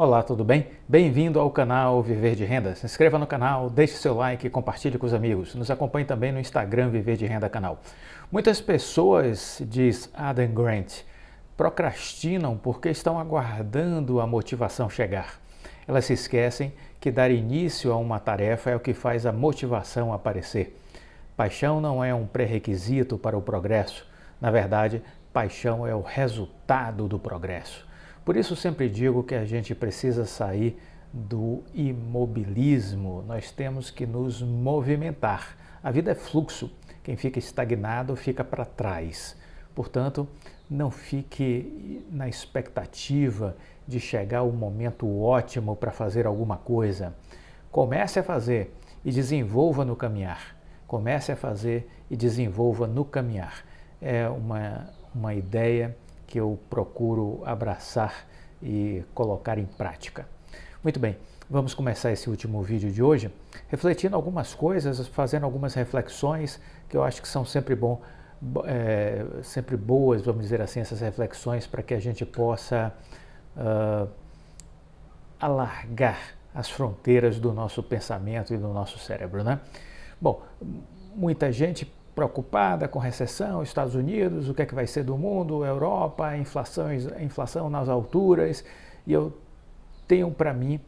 Olá, tudo bem? Bem-vindo ao canal Viver de Renda. Se inscreva no canal, deixe seu like e compartilhe com os amigos. Nos acompanhe também no Instagram Viver de Renda Canal. Muitas pessoas, diz Adam Grant, procrastinam porque estão aguardando a motivação chegar. Elas se esquecem que dar início a uma tarefa é o que faz a motivação aparecer. Paixão não é um pré-requisito para o progresso. Na verdade, paixão é o resultado do progresso. Por isso sempre digo que a gente precisa sair do imobilismo, nós temos que nos movimentar. A vida é fluxo, quem fica estagnado fica para trás. Portanto, não fique na expectativa de chegar o momento ótimo para fazer alguma coisa. Comece a fazer e desenvolva no caminhar. Comece a fazer e desenvolva no caminhar. É uma ideia que eu procuro abraçar e colocar em prática. Muito bem, vamos começar esse último vídeo de hoje refletindo algumas coisas, fazendo algumas reflexões que eu acho que são sempre sempre boas, vamos dizer assim, essas reflexões para que a gente possa alargar as fronteiras do nosso pensamento e do nosso cérebro, né? Bom, muita gente preocupada com recessão, Estados Unidos, o que é que vai ser do mundo, Europa, a inflação nas alturas, e eu tenho para mim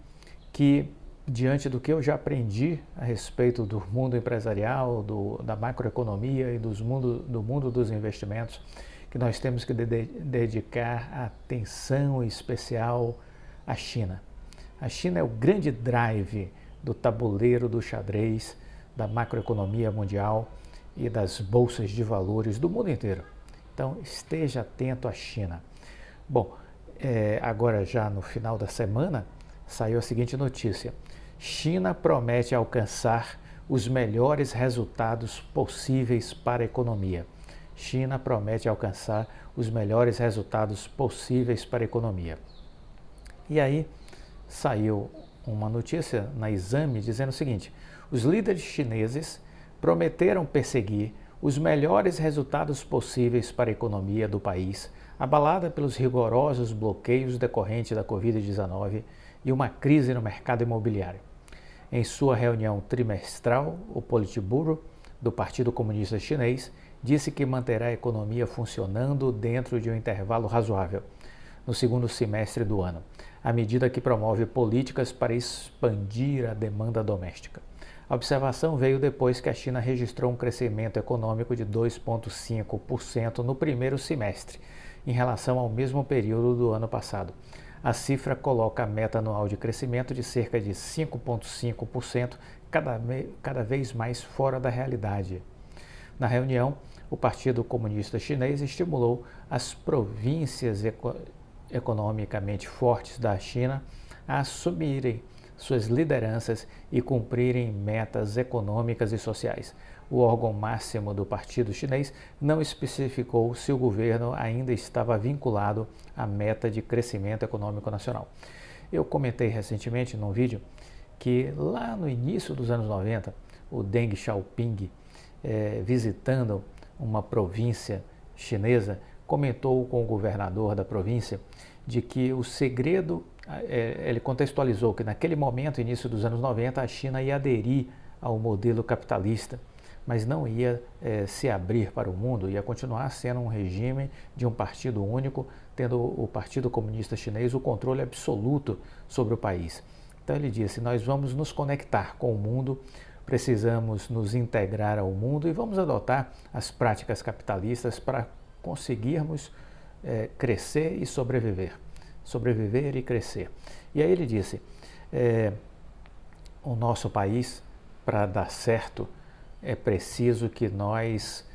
que, diante do que eu já aprendi a respeito do mundo empresarial, da macroeconomia e do mundo dos investimentos, que nós temos que dedicar atenção especial à China. A China é o grande drive do tabuleiro do xadrez da macroeconomia mundial e das bolsas de valores do mundo inteiro. Então, esteja atento à China. Bom, agora já no final da semana, saiu a seguinte notícia. China promete alcançar os melhores resultados possíveis para a economia. China promete alcançar os melhores resultados possíveis para a economia. E aí, saiu uma notícia na Exame dizendo o seguinte: os líderes chineses prometeram perseguir os melhores resultados possíveis para a economia do país, abalada pelos rigorosos bloqueios decorrentes da Covid-19 e uma crise no mercado imobiliário. Em sua reunião trimestral, o Politburo do Partido Comunista Chinês disse que manterá a economia funcionando dentro de um intervalo razoável no segundo semestre do ano, à medida que promove políticas para expandir a demanda doméstica. A observação veio depois que a China registrou um crescimento econômico de 2,5% no primeiro semestre, em relação ao mesmo período do ano passado. A cifra coloca a meta anual de crescimento de cerca de 5,5%, cada vez mais fora da realidade. Na reunião, o Partido Comunista Chinês estimulou as províncias economicamente fortes da China a assumirem suas lideranças e cumprirem metas econômicas e sociais. O órgão máximo do Partido Chinês não especificou se o governo ainda estava vinculado à meta de crescimento econômico nacional. Eu comentei recentemente num vídeo que lá no início dos anos 90, o Deng Xiaoping, visitando uma província chinesa, comentou com o governador da província de que o segredo, ele contextualizou que naquele momento, início dos anos 90, a China ia aderir ao modelo capitalista, mas não ia se abrir para o mundo, ia continuar sendo um regime de um partido único, tendo o Partido Comunista Chinês o controle absoluto sobre o país. Então ele disse, nós vamos nos conectar com o mundo, precisamos nos integrar ao mundo e vamos adotar as práticas capitalistas para conseguirmos crescer e sobreviver. Sobreviver e crescer. E aí ele disse, o nosso país, para dar certo, é preciso que nós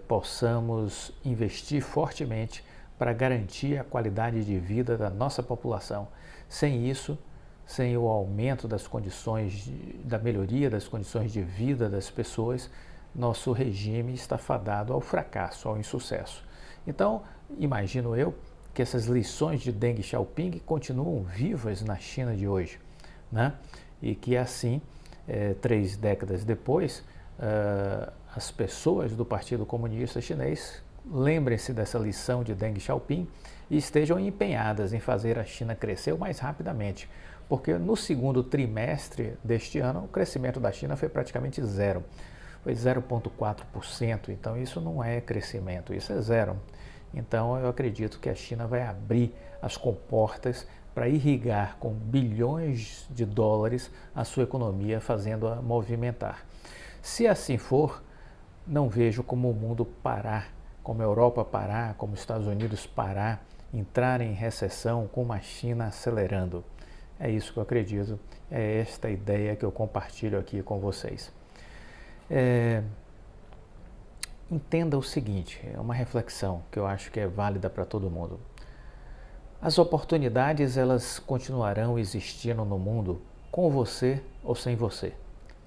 possamos investir fortemente para garantir a qualidade de vida da nossa população. Sem isso, sem o aumento das condições, da melhoria das condições de vida das pessoas, nosso regime está fadado ao fracasso, ao insucesso. Então, imagino eu que essas lições de Deng Xiaoping continuam vivas na China de hoje, né? E que assim, 3 décadas depois, as pessoas do Partido Comunista Chinês lembrem-se dessa lição de Deng Xiaoping e estejam empenhadas em fazer a China crescer o mais rapidamente, porque no segundo trimestre deste ano o crescimento da China foi praticamente zero, foi 0,4%, então isso não é crescimento, isso é zero. Então eu acredito que a China vai abrir as comportas para irrigar com bilhões de dólares a sua economia, fazendo-a movimentar. Se assim for, não vejo como o mundo parar, como a Europa parar, como os Estados Unidos parar, entrar em recessão com uma China acelerando. É isso que eu acredito, é esta ideia que eu compartilho aqui com vocês. Entenda o seguinte, é uma reflexão que eu acho que é válida para todo mundo. As oportunidades, elas continuarão existindo no mundo com você ou sem você.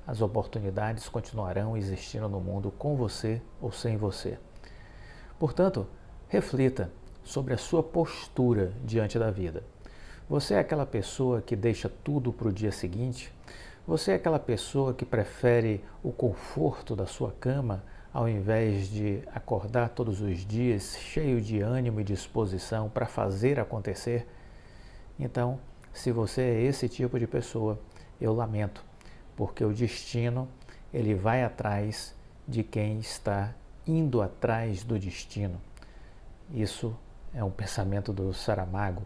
As oportunidades continuarão existindo no mundo com você ou sem você. Portanto, reflita sobre a sua postura diante da vida. Você é aquela pessoa que deixa tudo para o dia seguinte? Você é aquela pessoa que prefere o conforto da sua cama ao invés de acordar todos os dias cheio de ânimo e disposição para fazer acontecer? Então, se você é esse tipo de pessoa, eu lamento, porque o destino, ele vai atrás de quem está indo atrás do destino. Isso é um pensamento do Saramago.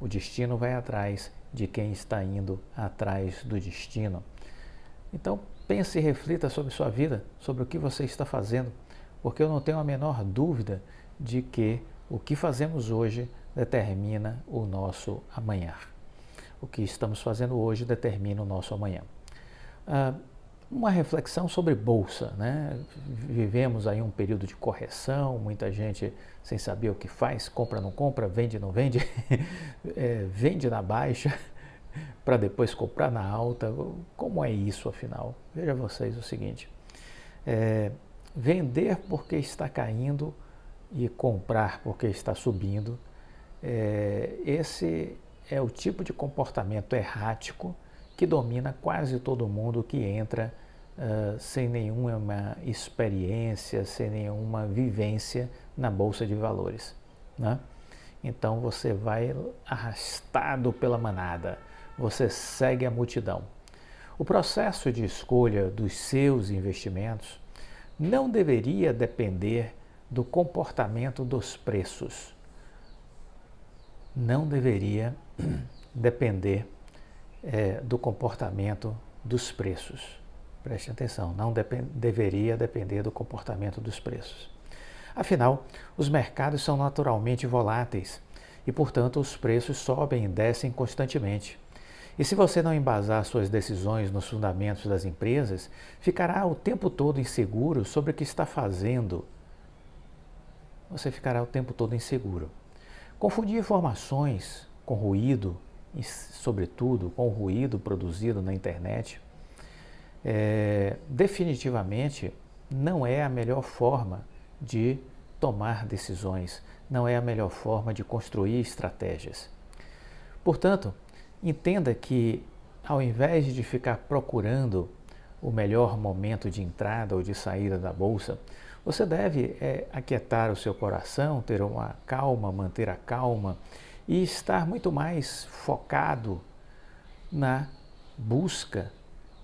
O destino vai atrás de quem está indo atrás do destino. Então, pense e reflita sobre sua vida, sobre o que você está fazendo, porque eu não tenho a menor dúvida de que o que fazemos hoje determina o nosso amanhã. O que estamos fazendo hoje determina o nosso amanhã. Uma reflexão sobre bolsa, né? Vivemos aí um período de correção, muita gente sem saber o que faz, compra não compra, vende não vende, vende na baixa para depois comprar na alta. Como é isso afinal? Veja vocês o seguinte, vender porque está caindo e comprar porque está subindo, esse é o tipo de comportamento errático que domina quase todo mundo que entra sem nenhuma experiência, sem nenhuma vivência na Bolsa de Valores, né? Então você vai arrastado pela manada, você segue a multidão. O processo de escolha dos seus investimentos não deveria depender do comportamento dos preços. Não deveria depender do comportamento dos preços. Preste atenção, não deveria depender do comportamento dos preços. Afinal, os mercados são naturalmente voláteis e, portanto, os preços sobem e descem constantemente. E se você não embasar suas decisões nos fundamentos das empresas, ficará o tempo todo inseguro sobre o que está fazendo. Você ficará o tempo todo inseguro. Confundir informações com ruído, e, sobretudo, com o ruído produzido na internet, definitivamente não é a melhor forma de tomar decisões, não é a melhor forma de construir estratégias. Portanto, entenda que, ao invés de ficar procurando o melhor momento de entrada ou de saída da bolsa, você deve aquietar o seu coração, ter uma calma, manter a calma e estar muito mais focado na busca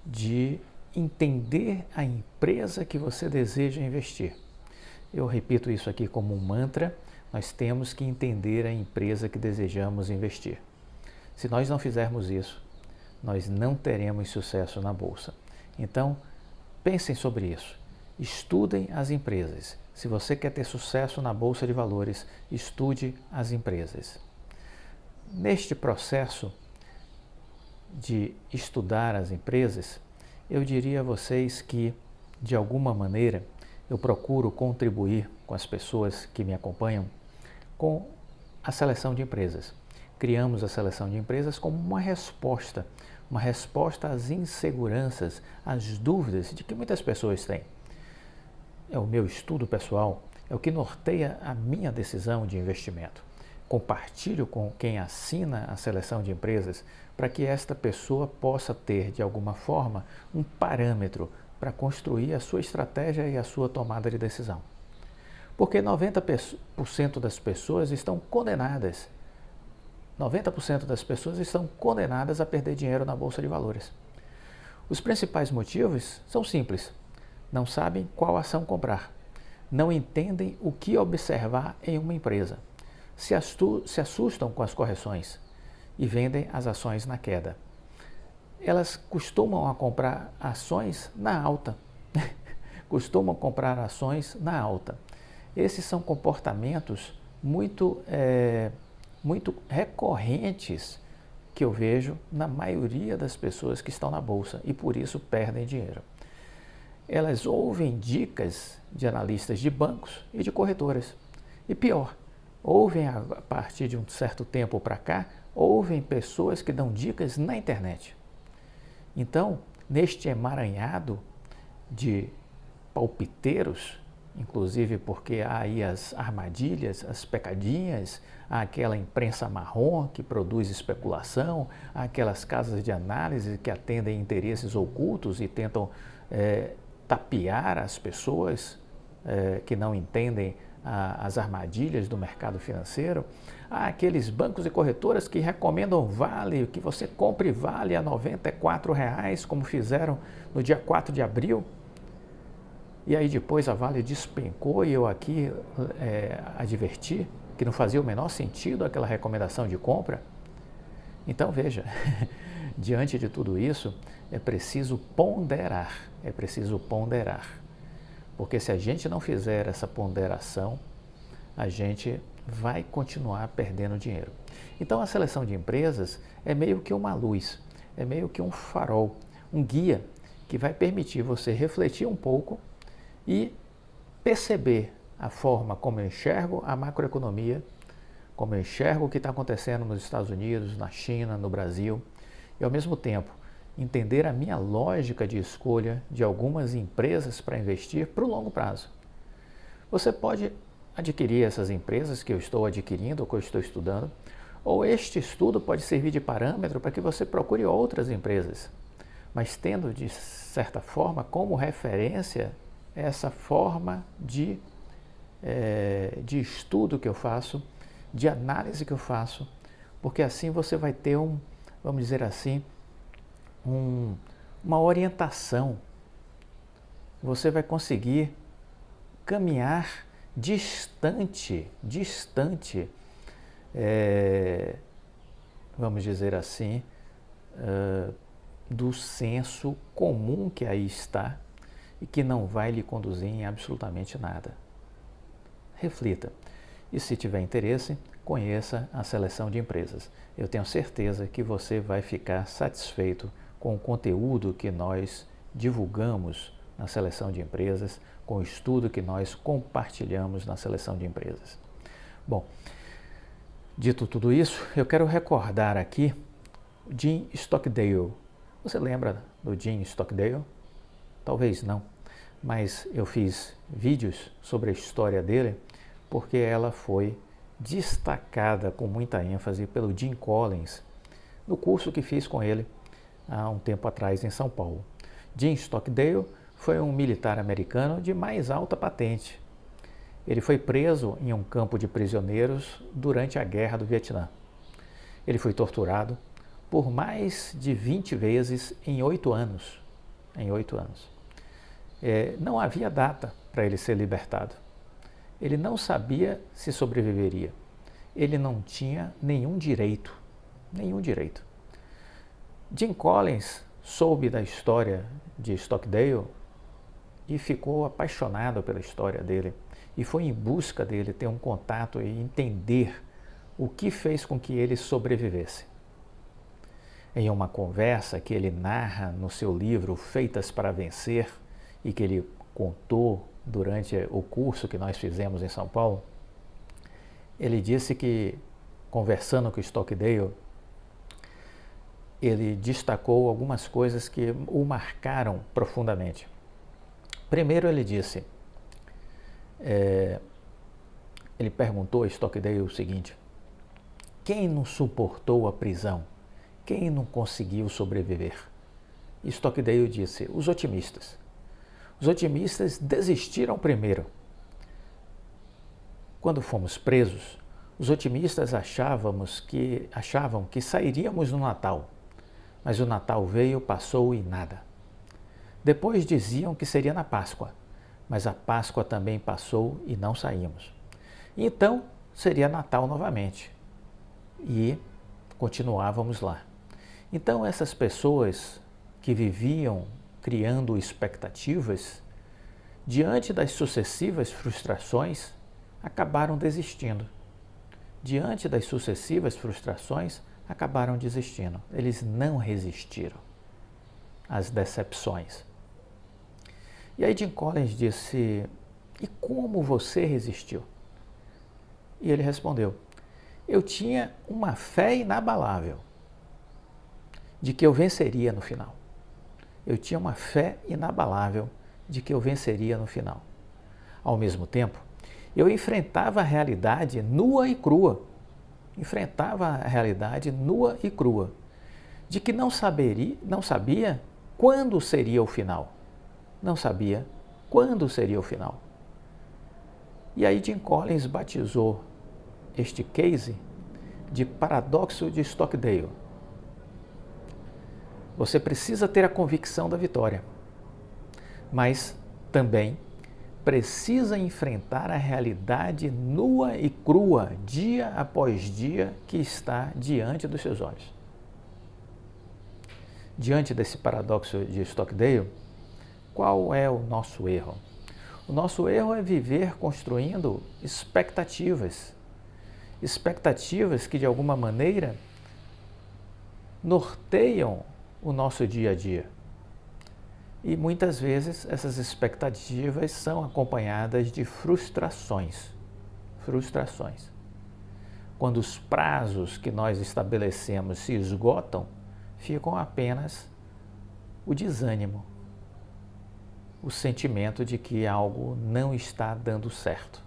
de entender a empresa que você deseja investir. Eu repito isso aqui como um mantra, nós temos que entender a empresa que desejamos investir. Se nós não fizermos isso, nós não teremos sucesso na bolsa. Então, pensem sobre isso. Estudem as empresas. Se você quer ter sucesso na bolsa de valores, estude as empresas. Neste processo de estudar as empresas, eu diria a vocês que, de alguma maneira, eu procuro contribuir com as pessoas que me acompanham com a seleção de empresas. Criamos a seleção de empresas como uma resposta às inseguranças, às dúvidas de que muitas pessoas têm. É o meu estudo pessoal, é o que norteia a minha decisão de investimento. Compartilho com quem assina a seleção de empresas para que esta pessoa possa ter, de alguma forma, um parâmetro para construir a sua estratégia e a sua tomada de decisão. Porque 90% das pessoas estão condenadas. 90% das pessoas estão condenadas a perder dinheiro na Bolsa de Valores. Os principais motivos são simples. Não sabem qual ação comprar. Não entendem o que observar em uma empresa. Se assustam com as correções e vendem as ações na queda. Elas costumam a comprar ações na alta. Costumam comprar ações na alta. Esses são comportamentos muito recorrentes que eu vejo na maioria das pessoas que estão na Bolsa e por isso perdem dinheiro. Elas ouvem dicas de analistas de bancos e de corretoras. E pior, ouvem a partir de um certo tempo para cá, ouvem pessoas que dão dicas na internet. Então, neste emaranhado de palpiteiros, inclusive porque há aí as armadilhas, as pecadinhas, há aquela imprensa marrom que produz especulação, há aquelas casas de análise que atendem interesses ocultos e tentam tapear as pessoas que não entendem as armadilhas do mercado financeiro. Há aqueles bancos e corretoras que recomendam Vale, que você compre Vale a R$ 94,00, como fizeram no dia 4 de abril. E aí depois a Vale despencou e eu aqui adverti que não fazia o menor sentido aquela recomendação de compra. Então veja, diante de tudo isso, é preciso ponderar, porque se a gente não fizer essa ponderação, a gente vai continuar perdendo dinheiro. Então a seleção de empresas é meio que uma luz, é meio que um farol, um guia que vai permitir você refletir um pouco e perceber a forma como eu enxergo a macroeconomia, como eu enxergo o que está acontecendo nos Estados Unidos, na China, no Brasil, e ao mesmo tempo entender a minha lógica de escolha de algumas empresas para investir para o longo prazo. Você pode adquirir essas empresas que eu estou adquirindo ou que eu estou estudando, ou este estudo pode servir de parâmetro para que você procure outras empresas, mas tendo de certa forma como referência essa forma de estudo que eu faço, de análise que eu faço, porque assim você vai ter vamos dizer assim, uma orientação. Você vai conseguir caminhar distante, vamos dizer assim, do senso comum que aí está e que não vai lhe conduzir em absolutamente nada. Reflita. E se tiver interesse, conheça a seleção de empresas. Eu tenho certeza que você vai ficar satisfeito com o conteúdo que nós divulgamos na seleção de empresas, com o estudo que nós compartilhamos na seleção de empresas. Bom, dito tudo isso, eu quero recordar aqui Jim Stockdale. Você lembra do Jim Stockdale? Talvez não, mas eu fiz vídeos sobre a história dele porque ela foi destacada com muita ênfase pelo Jim Collins no curso que fiz com ele há um tempo atrás em São Paulo. Jim Stockdale foi um militar americano de mais alta patente. Ele foi preso em um campo de prisioneiros durante a Guerra do Vietnã. Ele foi torturado por mais de 20 vezes em 8 anos. Não havia data para ele ser libertado. Ele não sabia se sobreviveria. Ele não tinha nenhum direito. Jim Collins soube da história de Stockdale e ficou apaixonado pela história dele e foi em busca dele ter um contato e entender o que fez com que ele sobrevivesse. Em uma conversa que ele narra no seu livro Feitas para Vencer e que ele contou durante o curso que nós fizemos em São Paulo, ele disse que, conversando com Stockdale, ele destacou algumas coisas que o marcaram profundamente. Primeiro ele disse, ele perguntou a Stockdale o seguinte: quem não suportou a prisão? Quem não conseguiu sobreviver? E Stockdale disse, os otimistas. Os otimistas desistiram primeiro. Quando fomos presos, os otimistas achavam que sairíamos no Natal, mas o Natal veio, passou e nada. Depois diziam que seria na Páscoa, mas a Páscoa também passou e não saímos. Então seria Natal novamente e continuávamos lá. Então essas pessoas que viviam criando expectativas, diante das sucessivas frustrações, acabaram desistindo. Diante das sucessivas frustrações, acabaram desistindo. Eles não resistiram às decepções. E aí Jim Collins disse: e como você resistiu? E ele respondeu: eu tinha uma fé inabalável de que eu venceria no final. Eu tinha uma fé inabalável de que eu venceria no final. Ao mesmo tempo, eu enfrentava a realidade nua e crua. Enfrentava a realidade nua e crua, de que não sabia quando seria o final. Não sabia quando seria o final. E aí Jim Collins batizou este case de paradoxo de Stockdale. Você precisa ter a convicção da vitória, mas também precisa enfrentar a realidade nua e crua, dia após dia, que está diante dos seus olhos. Diante desse paradoxo de Stockdale, qual é o nosso erro? O nosso erro é viver construindo expectativas. Expectativas que, de alguma maneira, norteiam o nosso dia a dia. E muitas vezes essas expectativas são acompanhadas de frustrações. Frustrações. Quando os prazos que nós estabelecemos se esgotam, ficam apenas o desânimo, o sentimento de que algo não está dando certo.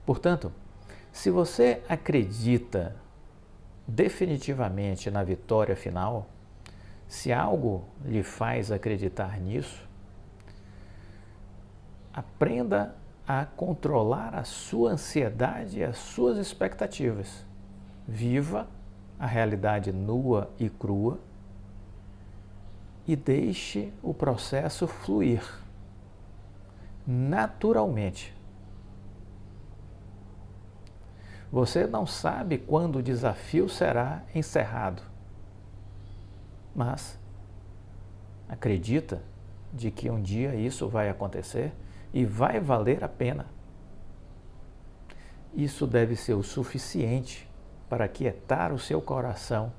Portanto, se você acredita definitivamente na vitória final, se algo lhe faz acreditar nisso, aprenda a controlar a sua ansiedade e as suas expectativas. Viva a realidade nua e crua e deixe o processo fluir naturalmente. Você não sabe quando o desafio será encerrado, mas acredita de que um dia isso vai acontecer e vai valer a pena. Isso deve ser o suficiente para aquietar o seu coração,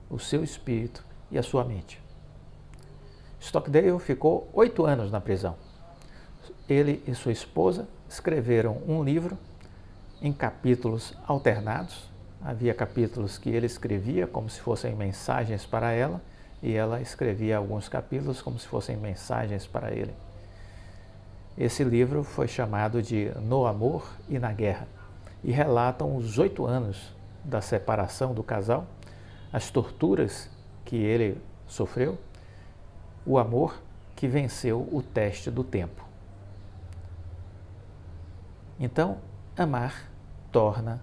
o seu espírito e a sua mente. Stockdale ficou 8 anos na prisão. Ele e sua esposa escreveram um livro em capítulos alternados. Havia capítulos que ele escrevia como se fossem mensagens para ela, e ela escrevia alguns capítulos como se fossem mensagens para ele. Esse livro foi chamado de No Amor e na Guerra, e relatam os 8 anos da separação do casal, as torturas que ele sofreu, o amor que venceu o teste do tempo. Então, amar torna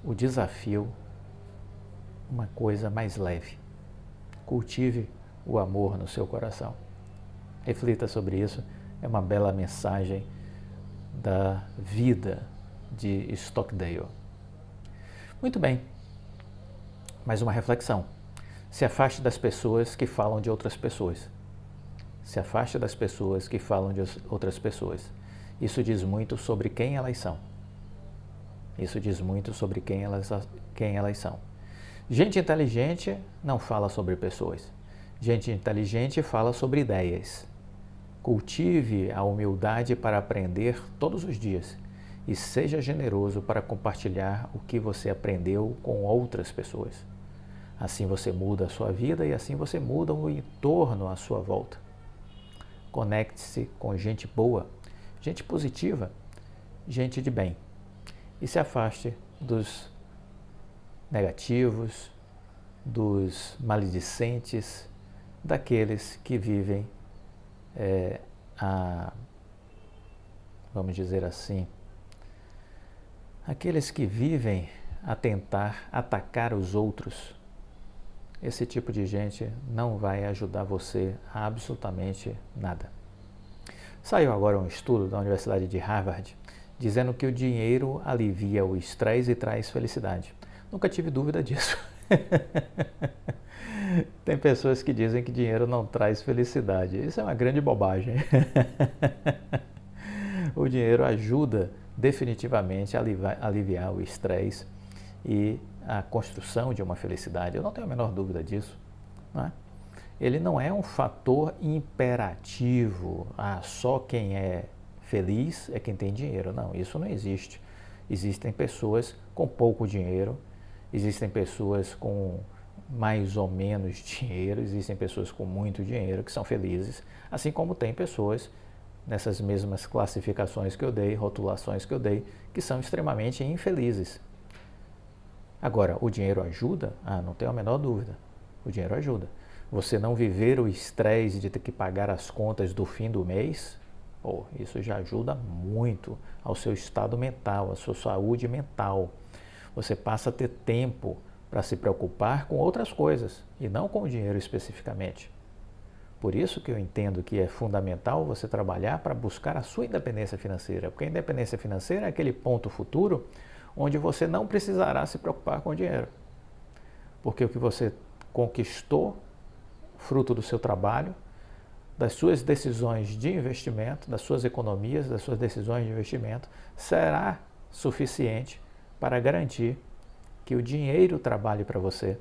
o desafio uma coisa mais leve. Cultive o amor no seu coração. Reflita sobre isso. É uma bela mensagem da vida de Stockdale. Muito bem. Mais uma reflexão. Se afaste das pessoas que falam de outras pessoas. Se afaste das pessoas que falam de outras pessoas. Isso diz muito sobre quem elas são. Isso diz muito sobre quem elas são. Gente inteligente não fala sobre pessoas. Gente inteligente fala sobre ideias. Cultive a humildade para aprender todos os dias e seja generoso para compartilhar o que você aprendeu com outras pessoas. Assim você muda a sua vida e assim você muda o entorno à sua volta. Conecte-se com gente boa, gente positiva, gente de bem. E se afaste dos negativos, dos maledicentes, daqueles que vivem vamos dizer assim, Aqueles que vivem a tentar atacar os outros, esse tipo de gente não vai ajudar você a absolutamente nada. Saiu agora um estudo da Universidade de Harvard dizendo que o dinheiro alivia o estresse e traz felicidade. Nunca tive dúvida disso. Tem pessoas que dizem que dinheiro não traz felicidade. Isso é uma grande bobagem. O dinheiro ajuda definitivamente a aliviar o estresse e a construção de uma felicidade. Eu não tenho a menor dúvida disso. Não é? Ele não é um fator imperativo. Só quem é feliz é quem tem dinheiro. Não, isso não existe. Existem pessoas com pouco dinheiro, existem pessoas com mais ou menos dinheiro, existem pessoas com muito dinheiro que são felizes, assim como tem pessoas nessas mesmas classificações que eu dei, rotulações que eu dei, que são extremamente infelizes. Agora, o dinheiro ajuda? Não tenho a menor dúvida. O dinheiro ajuda. Você não viver o estresse de ter que pagar as contas do fim do mês, isso já ajuda muito ao seu estado mental, à sua saúde mental. Você passa a ter tempo para se preocupar com outras coisas e não com o dinheiro especificamente. Por isso que eu entendo que é fundamental você trabalhar para buscar a sua independência financeira, porque a independência financeira é aquele ponto futuro onde você não precisará se preocupar com o dinheiro. Porque o que você conquistou, fruto do seu trabalho, das suas decisões de investimento, das suas economias, das suas decisões de investimento, será suficiente para garantir que o dinheiro trabalhe para você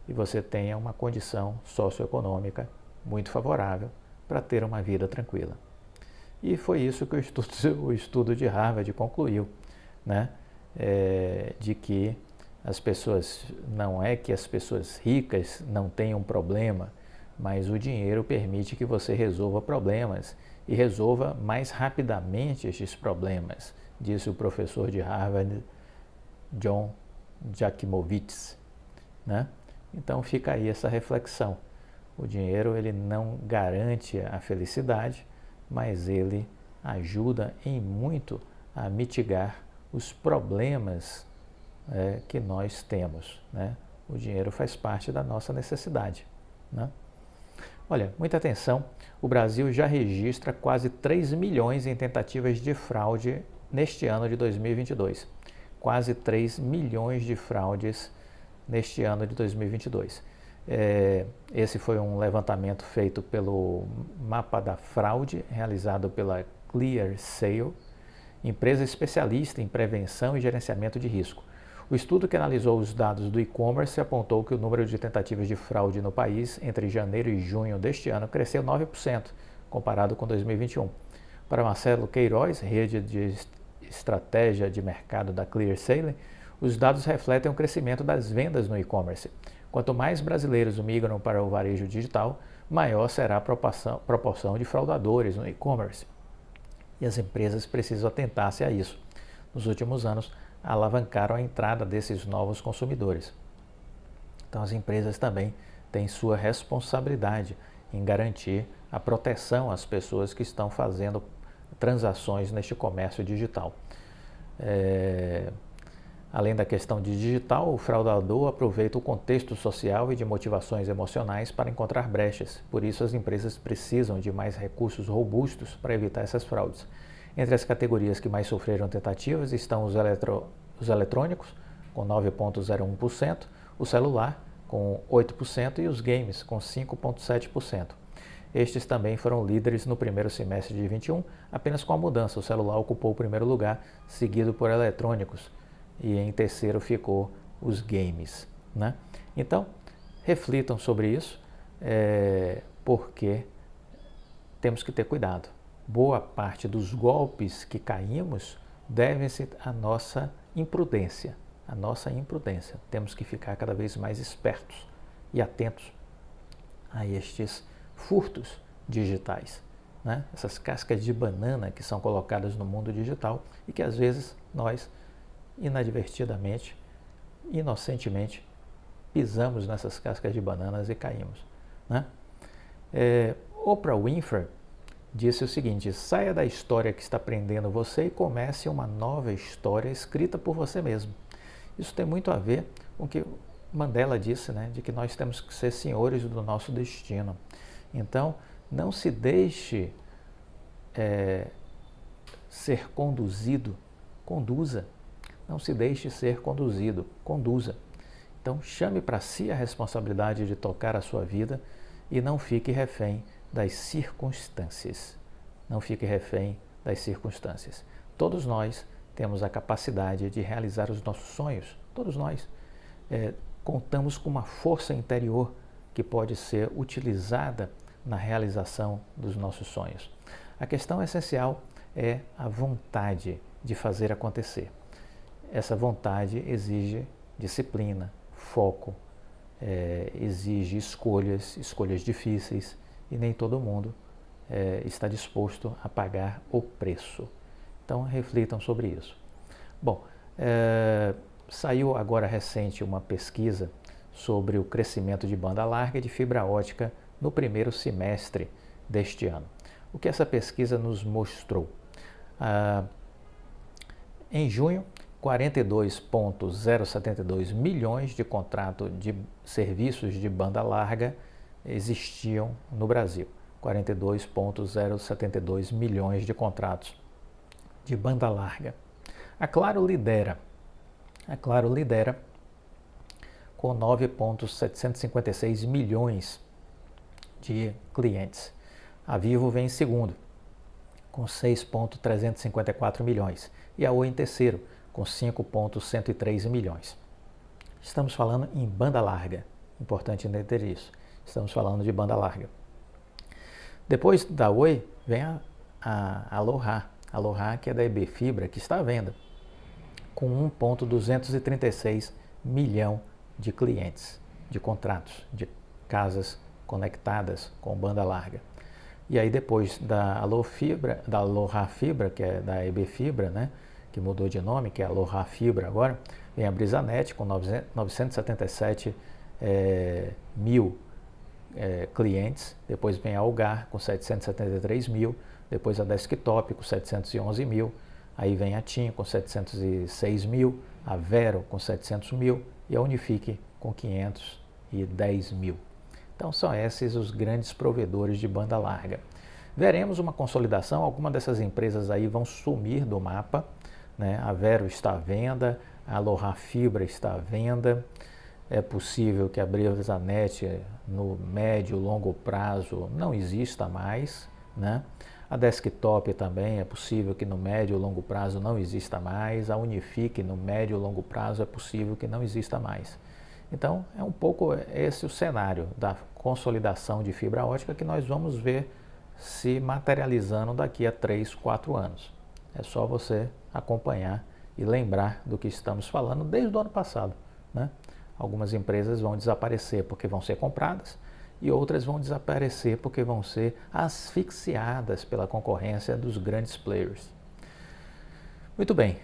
e você tenha uma condição socioeconômica muito favorável para ter uma vida tranquila. E foi isso que o estudo de Harvard concluiu, né? De que as pessoas, não é que as pessoas ricas não tenham problema, mas o dinheiro permite que você resolva problemas e resolva mais rapidamente estes problemas, disse o professor de Harvard, John Jakimowicz, né? Então fica aí essa reflexão. O dinheiro ele não garante a felicidade, mas ele ajuda em muito a mitigar os problemas que nós temos, né? O dinheiro faz parte da nossa necessidade, né? Olha, muita atenção, o Brasil já registra quase 3 milhões em tentativas de fraude neste ano de 2022. Quase 3 milhões de fraudes neste ano de 2022. Esse foi um levantamento feito pelo Mapa da Fraude, realizado pela ClearSale, empresa especialista em prevenção e gerenciamento de risco. O estudo que analisou os dados do e-commerce apontou que o número de tentativas de fraude no país entre janeiro e junho deste ano cresceu 9%, comparado com 2021. Para Marcelo Queiroz, rede de estratégia de mercado da ClearSale, os dados refletem o crescimento das vendas no e-commerce. Quanto mais brasileiros migram para o varejo digital, maior será a proporção de fraudadores no e-commerce. E as empresas precisam atentar-se a isso. Nos últimos anos, alavancaram a entrada desses novos consumidores. Então, as empresas também têm sua responsabilidade em garantir a proteção às pessoas que estão fazendo transações neste comércio digital. Além da questão de digital, o fraudador aproveita o contexto social e de motivações emocionais para encontrar brechas. Por isso, as empresas precisam de mais recursos robustos para evitar essas fraudes. Entre as categorias que mais sofreram tentativas estão os eletrônicos, com 9,01%, o celular, com 8%, e os games, com 5,7%. Estes também foram líderes no primeiro semestre de 2021, apenas com a mudança. O celular ocupou o primeiro lugar, seguido por eletrônicos, e em terceiro ficou os games, né? Então, reflitam sobre isso, porque temos que ter cuidado. Boa parte dos golpes que caímos devem-se à nossa imprudência. Temos que ficar cada vez mais espertos e atentos a estes furtos digitais, né? Essas cascas de banana que são colocadas no mundo digital e que às vezes nós, inadvertidamente, inocentemente, pisamos nessas cascas de bananas e caímos, né? Oprah Winfrey disse o seguinte: saia da história que está prendendo você e comece uma nova história escrita por você mesmo. Isso tem muito a ver com o que Mandela disse, né, de que nós temos que ser senhores do nosso destino. Então, não se deixe ser conduzido, conduza. Não se deixe ser conduzido, conduza. Então, chame para si a responsabilidade de tocar a sua vida e não fique refém das circunstâncias. Não fique refém das circunstâncias. Todos nós temos a capacidade de realizar os nossos sonhos. Todos nós contamos com uma força interior que pode ser utilizada na realização dos nossos sonhos. A questão essencial é a vontade de fazer acontecer. Essa vontade exige disciplina, foco, exige escolhas difíceis, e nem todo mundo está disposto a pagar o preço. Então, reflitam sobre isso. Bom, saiu agora recente uma pesquisa sobre o crescimento de banda larga e de fibra ótica no primeiro semestre deste ano. O que essa pesquisa nos mostrou? Em junho, 42,072 milhões de contratos de serviços de banda larga existiam no Brasil. 42,072 milhões de contratos de banda larga. A Claro lidera com 9,756 milhões de clientes. A Vivo vem em segundo, com 6,354 milhões. E a Oi em terceiro, com 5,103 milhões. Estamos falando em banda larga. Importante entender isso. Estamos falando de banda larga. Depois da Oi, vem a Aloha. A Aloha, que é da EB Fibra, que está à venda, com 1,236 milhão de clientes, de contratos, de casas conectadas com banda larga. E aí depois da Aloha Fibra, que é da EB Fibra, né, que mudou de nome, que é a Aloha Fibra agora, vem a Brisanet com 977 mil clientes, depois vem a Algar com 773 mil, depois a Desktop com 711 mil, aí vem a TIM com 706 mil, a Vero com 700 mil e a Unifique com 510 mil. Então são esses os grandes provedores de banda larga. Veremos uma consolidação, algumas dessas empresas aí vão sumir do mapa, né? A Vero está à venda, a Aloha Fibra está à venda, é possível que a Brisanet no médio e longo prazo não exista mais, né? A Desktop também é possível que no médio e longo prazo não exista mais, a Unifique no médio e longo prazo é possível que não exista mais. Então é um pouco esse o cenário da consolidação de fibra ótica que nós vamos ver se materializando daqui a 3, 4 anos. É só você acompanhar e lembrar do que estamos falando desde o ano passado, né? Algumas empresas vão desaparecer porque vão ser compradas e outras vão desaparecer porque vão ser asfixiadas pela concorrência dos grandes players. Muito bem,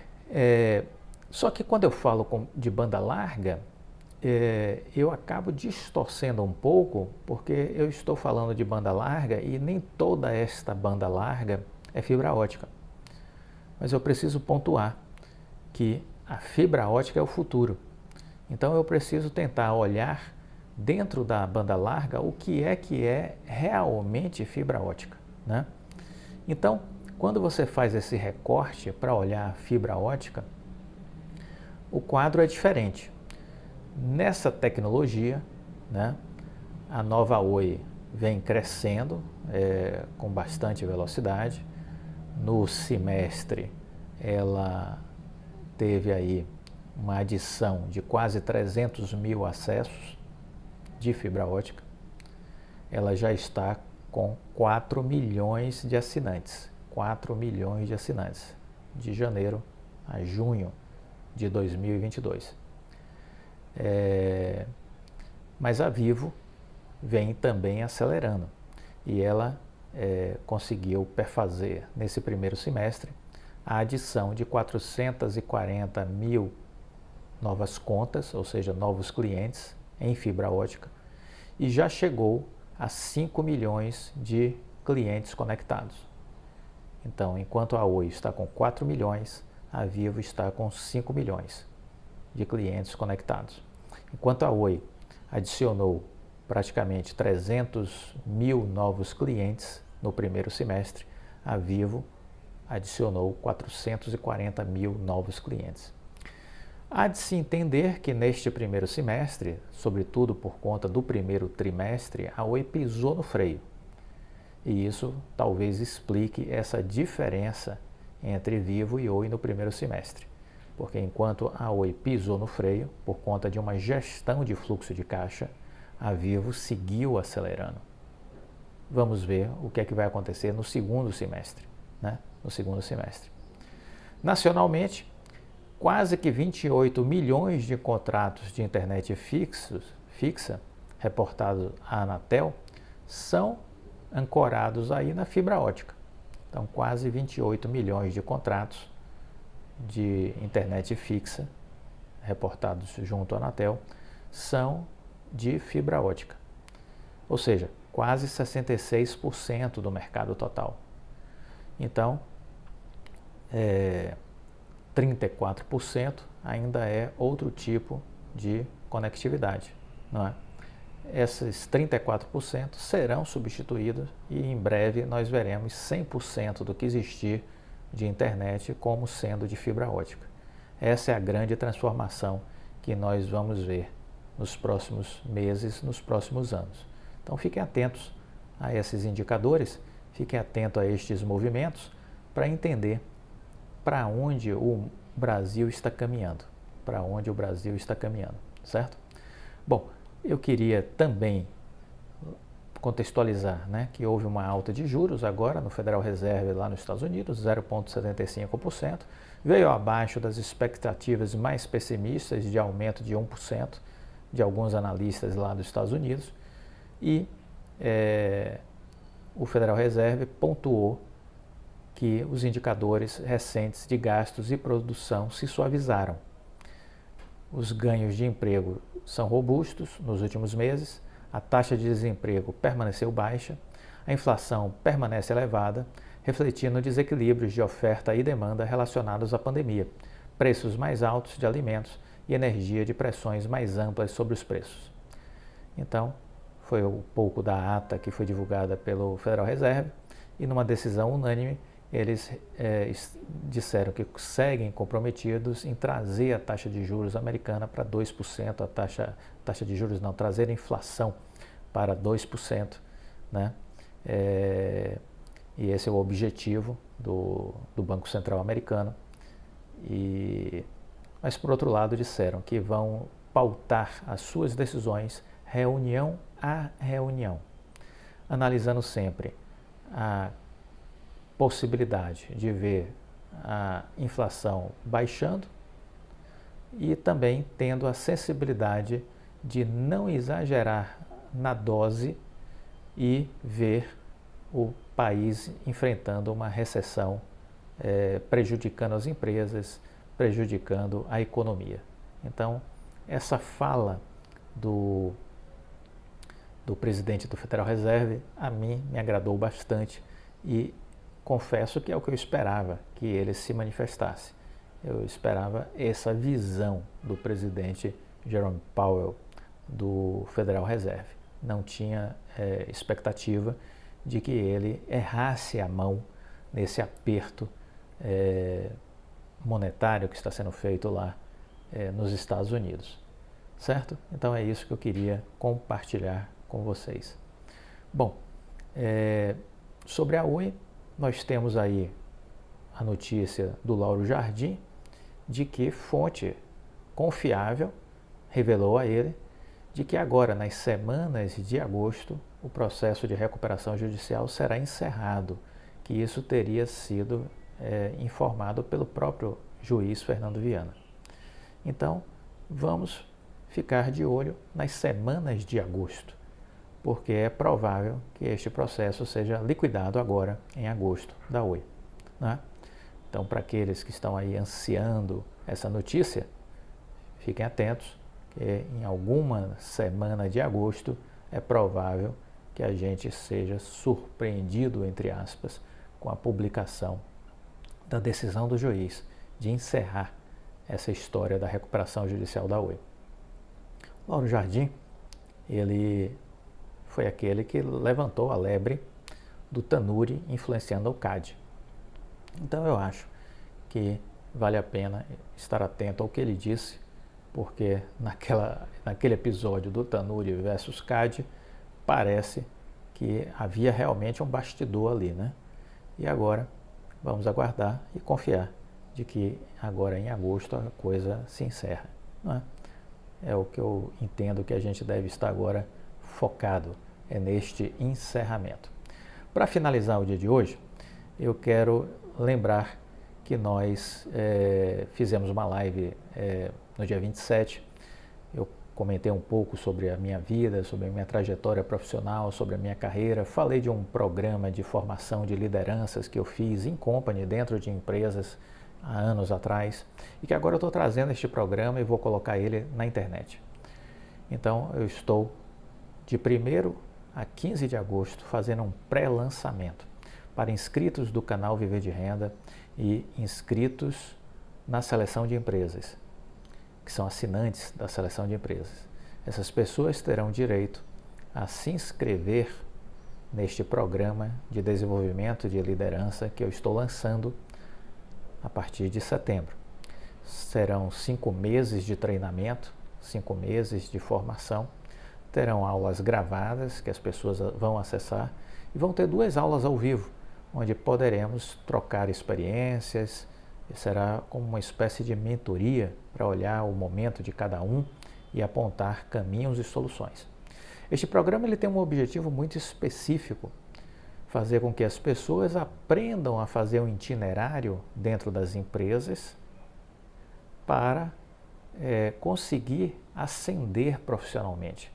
só que quando eu falo de banda larga, eu acabo distorcendo um pouco porque eu estou falando de banda larga e nem toda esta banda larga é fibra ótica. Mas eu preciso pontuar que a fibra ótica é o futuro. Então eu preciso tentar olhar dentro da banda larga o que é realmente fibra ótica, né? Então, quando você faz esse recorte para olhar a fibra ótica, o quadro é diferente. Nessa tecnologia, né, a nova Oi vem crescendo com bastante velocidade. No semestre, ela teve aí uma adição de quase 300 mil acessos de fibra ótica. Ela já está com 4 milhões de assinantes. 4 milhões de assinantes, de janeiro a junho de 2022. Mas a Vivo vem também acelerando e ela conseguiu perfazer nesse primeiro semestre a adição de 440 mil novas contas, ou seja, novos clientes em fibra ótica, e já chegou a 5 milhões de clientes conectados. Então, enquanto a Oi está com 4 milhões, a Vivo está com 5 milhões de clientes conectados. Enquanto a Oi adicionou praticamente 300 mil novos clientes no primeiro semestre, a Vivo adicionou 440 mil novos clientes. Há de se entender que neste primeiro semestre, sobretudo por conta do primeiro trimestre, a Oi pisou no freio. E isso talvez explique essa diferença entre Vivo e Oi no primeiro semestre. Porque enquanto a Oi pisou no freio, por conta de uma gestão de fluxo de caixa, a Vivo seguiu acelerando. Vamos ver o que é que vai acontecer no segundo semestre, né? No segundo semestre. Nacionalmente, quase que 28 milhões de contratos de internet fixa, reportados à Anatel, são ancorados aí na fibra ótica. Então, quase 28 milhões de contratos de internet fixa, reportados junto à Anatel, são de fibra ótica. Ou seja, quase 66% do mercado total. Então, 34% ainda é outro tipo de conectividade, não é? Esses 34% serão substituídos e em breve nós veremos 100% do que existir de internet como sendo de fibra ótica. Essa é a grande transformação que nós vamos ver nos próximos meses, nos próximos anos. Então fiquem atentos a esses indicadores, fiquem atentos a estes movimentos para entender para onde o Brasil está caminhando, certo? Bom, eu queria também contextualizar, né, que houve uma alta de juros agora no Federal Reserve lá nos Estados Unidos, 0,75%, veio abaixo das expectativas mais pessimistas de aumento de 1% de alguns analistas lá dos Estados Unidos e o Federal Reserve pontuou que os indicadores recentes de gastos e produção se suavizaram. Os ganhos de emprego são robustos nos últimos meses, a taxa de desemprego permaneceu baixa, a inflação permanece elevada, refletindo desequilíbrios de oferta e demanda relacionados à pandemia, preços mais altos de alimentos e energia de pressões mais amplas sobre os preços. Então, foi um pouco da ata que foi divulgada pelo Federal Reserve e numa decisão unânime eles disseram que seguem comprometidos em trazer a taxa de juros americana para 2%, taxa de juros não, trazer a inflação para 2%, né? E esse é o objetivo do Banco Central americano. Mas, por outro lado, disseram que vão pautar as suas decisões reunião a reunião, analisando sempre a possibilidade de ver a inflação baixando e também tendo a sensibilidade de não exagerar na dose e ver o país enfrentando uma recessão, prejudicando as empresas, prejudicando a economia. Então, essa fala do presidente do Federal Reserve, a mim me agradou bastante e confesso que é o que eu esperava que ele se manifestasse. Eu esperava essa visão do presidente Jerome Powell do Federal Reserve. Não tinha expectativa de que ele errasse a mão nesse aperto monetário que está sendo feito lá nos Estados Unidos. Certo? Então é isso que eu queria compartilhar com vocês. Bom, sobre a Oi, nós temos aí a notícia do Lauro Jardim de que fonte confiável revelou a ele de que agora, nas semanas de agosto, o processo de recuperação judicial será encerrado, que isso teria sido informado pelo próprio juiz Fernando Viana. Então, vamos ficar de olho nas semanas de agosto, porque é provável que este processo seja liquidado agora em agosto da Oi, né? Então, para aqueles que estão aí ansiando essa notícia, fiquem atentos que em alguma semana de agosto é provável que a gente seja surpreendido, entre aspas, com a publicação da decisão do juiz de encerrar essa história da recuperação judicial da Oi. Lauro Jardim, ele foi aquele que levantou a lebre do Tanuri influenciando o CAD. Então eu acho que vale a pena estar atento ao que ele disse, porque naquele episódio do Tanuri versus CAD, parece que havia realmente um bastidor ali, né? E agora vamos aguardar e confiar de que agora em agosto a coisa se encerra, não é? É o que eu entendo que a gente deve estar agora focado, é neste encerramento. Para finalizar o dia de hoje, eu quero lembrar que nós fizemos uma live no dia 27. Eu comentei um pouco sobre a minha vida, sobre a minha trajetória profissional, sobre a minha carreira. Falei de um programa de formação de lideranças que eu fiz em company, dentro de empresas, há anos atrás, e que agora eu estou trazendo este programa e vou colocar ele na internet. Então, eu estou de 1º a 15 de agosto fazendo um pré-lançamento para inscritos do canal Viver de Renda e inscritos na seleção de empresas, que são assinantes da seleção de empresas. Essas pessoas terão direito a se inscrever neste programa de desenvolvimento de liderança que eu estou lançando a partir de setembro. Serão 5 meses de treinamento, 5 meses de formação, terão aulas gravadas que as pessoas vão acessar e vão ter 2 aulas ao vivo, onde poderemos trocar experiências. Será como uma espécie de mentoria para olhar o momento de cada um e apontar caminhos e soluções. Este programa ele tem um objetivo muito específico, fazer com que as pessoas aprendam a fazer um itinerário dentro das empresas para conseguir ascender profissionalmente,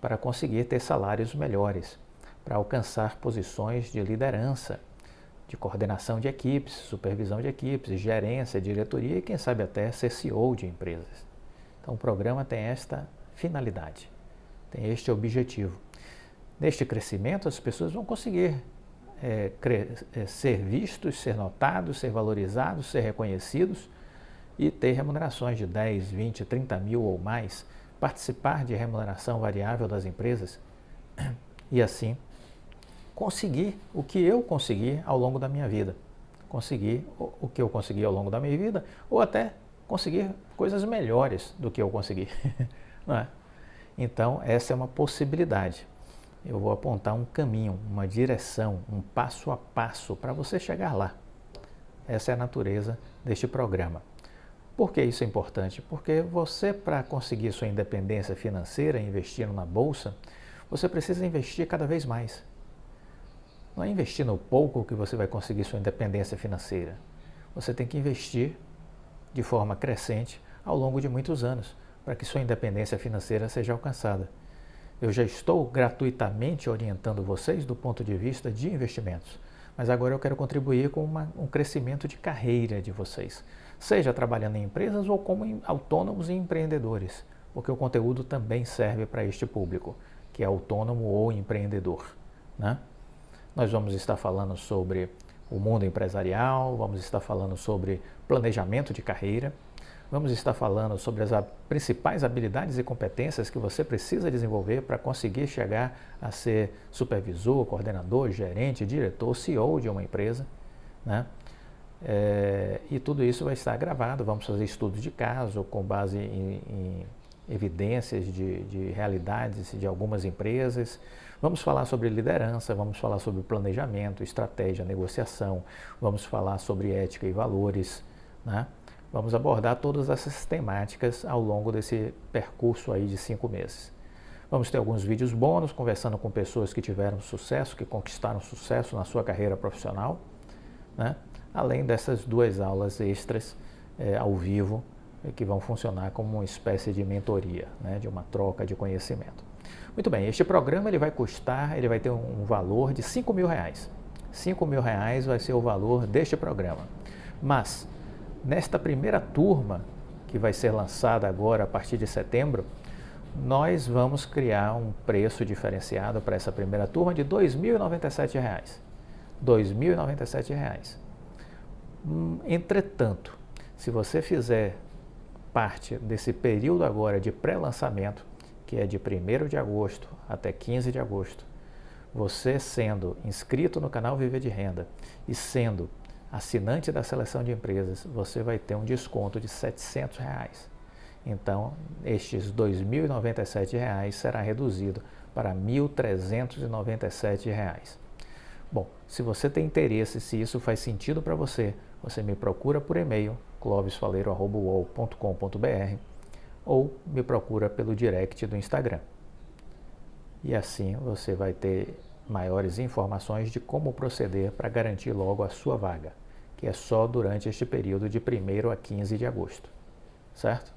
para conseguir ter salários melhores, para alcançar posições de liderança, de coordenação de equipes, supervisão de equipes, gerência, diretoria e quem sabe até ser CEO de empresas. Então o programa tem esta finalidade, tem este objetivo. Neste crescimento as pessoas vão conseguir ser vistos, ser notados, ser valorizados, ser reconhecidos e ter remunerações de 10, 20, 30 mil ou mais, participar de remuneração variável das empresas e assim conseguir o que eu consegui ao longo da minha vida. Conseguir o que eu consegui ao longo da minha vida ou até conseguir coisas melhores do que eu consegui. Não é? Então, essa é uma possibilidade. Eu vou apontar um caminho, uma direção, um passo a passo para você chegar lá. Essa é a natureza deste programa. Por que isso é importante? Porque você, para conseguir sua independência financeira, investindo na bolsa, você precisa investir cada vez mais. Não é investir no pouco que você vai conseguir sua independência financeira. Você tem que investir de forma crescente ao longo de muitos anos para que sua independência financeira seja alcançada. Eu já estou gratuitamente orientando vocês do ponto de vista de investimentos, mas agora eu quero contribuir com um crescimento de carreira de vocês, seja trabalhando em empresas ou como autônomos e empreendedores, porque o conteúdo também serve para este público, que é autônomo ou empreendedor, né? Nós vamos estar falando sobre o mundo empresarial, vamos estar falando sobre planejamento de carreira, vamos estar falando sobre as principais habilidades e competências que você precisa desenvolver para conseguir chegar a ser supervisor, coordenador, gerente, diretor, CEO de uma empresa, né? E tudo isso vai estar gravado, vamos fazer estudos de caso com base em evidências de realidades de algumas empresas. Vamos falar sobre liderança, vamos falar sobre planejamento, estratégia, negociação, vamos falar sobre ética e valores, né? Vamos abordar todas essas temáticas ao longo desse percurso aí de 5 meses. Vamos ter alguns vídeos bônus, conversando com pessoas que tiveram sucesso, que conquistaram sucesso na sua carreira profissional, né? Além dessas 2 aulas extras ao vivo, que vão funcionar como uma espécie de mentoria, né? De uma troca de conhecimento. Muito bem, este programa ele vai ter um valor de R$5.000. R$5.000 vai ser o valor deste programa. Mas, nesta primeira turma, que vai ser lançada agora a partir de setembro, nós vamos criar um preço diferenciado para essa primeira turma de R$ 2.097. R$ 2.097. Entretanto, se você fizer parte desse período agora de pré-lançamento, que é de 1º de agosto até 15 de agosto, você sendo inscrito no canal Viver de Renda e sendo assinante da seleção de empresas, você vai ter um desconto de R$ 700. Então, estes R$ 2.097 será reduzido para R$ 1.397. Bom, se você tem interesse, se isso faz sentido para você, você me procura por e-mail, clovisfaleiro@uol.com.br, ou me procura pelo direct do Instagram. E assim você vai ter maiores informações de como proceder para garantir logo a sua vaga, que é só durante este período de 1º a 15 de agosto, certo?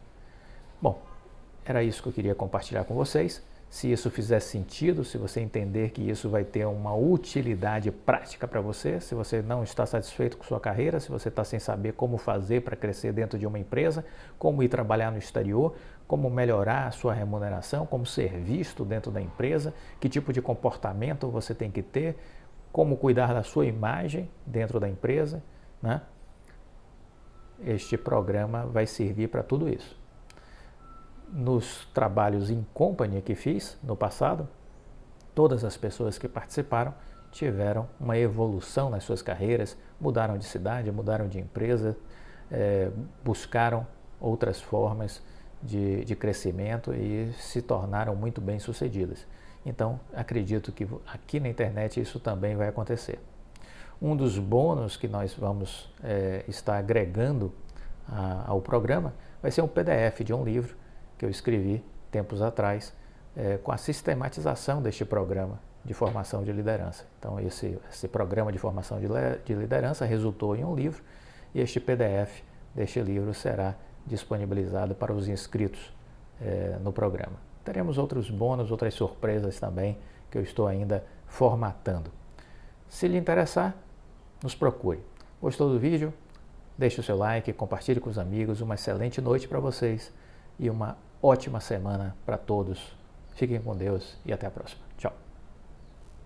Bom, era isso que eu queria compartilhar com vocês. Se isso fizer sentido, se você entender que isso vai ter uma utilidade prática para você, se você não está satisfeito com sua carreira, se você está sem saber como fazer para crescer dentro de uma empresa, como ir trabalhar no exterior, como melhorar a sua remuneração, como ser visto dentro da empresa, que tipo de comportamento você tem que ter, como cuidar da sua imagem dentro da empresa, né? Este programa vai servir para tudo isso. Nos trabalhos in company que fiz no passado, todas as pessoas que participaram tiveram uma evolução nas suas carreiras, mudaram de cidade, mudaram de empresa, buscaram outras formas de crescimento e se tornaram muito bem-sucedidas. Então, acredito que aqui na internet isso também vai acontecer. Um dos bônus que nós vamos estar agregando ao programa vai ser um PDF de um livro que eu escrevi tempos atrás, com a sistematização deste programa de formação de liderança. Então, esse programa de formação de liderança resultou em um livro e este PDF deste livro será disponibilizado para os inscritos no programa. Teremos outros bônus, outras surpresas também que eu estou ainda formatando. Se lhe interessar, nos procure. Gostou do vídeo? Deixe o seu like, compartilhe com os amigos. Uma excelente noite para vocês e uma ótima semana para todos. Fiquem com Deus e até a próxima. Tchau.